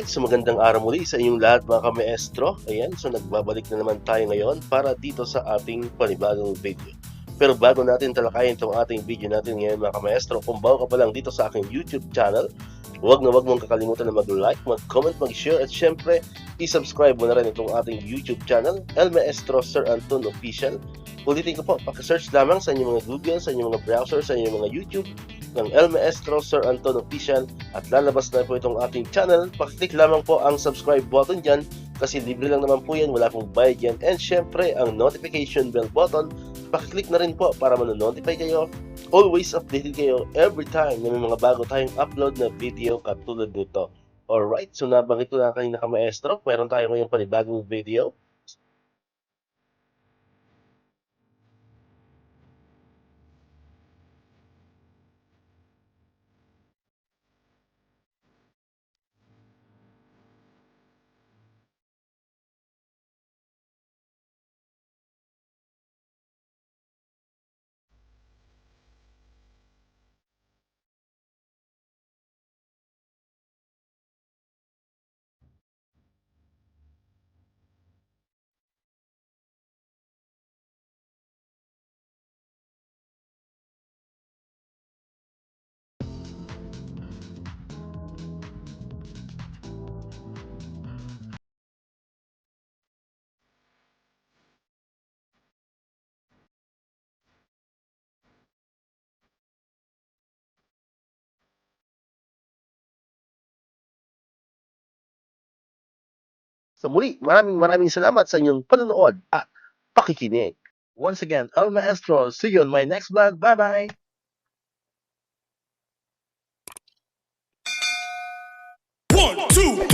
Alright, so magandang araw muli sa inyong lahat mga ka-maestro. Ayan, so nagbabalik na naman tayo ngayon para dito sa ating panibagong video. Pero bago natin talakayin itong ating video natin ngayon mga ka-maestro, kung bago ka pa lang dito sa aking YouTube channel, huwag mong kakalimutan na mag-like, mag-comment, mag-share at syempre, i-subscribe mo na rin itong ating YouTube channel, El Maestro Sir Anton Official. Ulitin ko po, paki-search lamang sa inyong mga Google, sa inyong mga browser, sa inyong mga YouTube ng El Maestro Sir Anton Official at lalabas na po itong ating channel. Pakiclick lamang po ang subscribe button dyan kasi libre lang naman po yan, wala pong bayad yan. And syempre ang notification bell button, pakiclick na rin po para manonotify kayo. Always updated kayo every time na may mga bago tayong upload na video katulad nito. Alright, so nabanggit ko na kanina ka-maestro, meron tayo ngayong panibagong video. So muli, maraming salamat sa inyong panonood at pakikinig. Once again, El Maestro, see you on my next vlog. Bye-bye! 1, 2.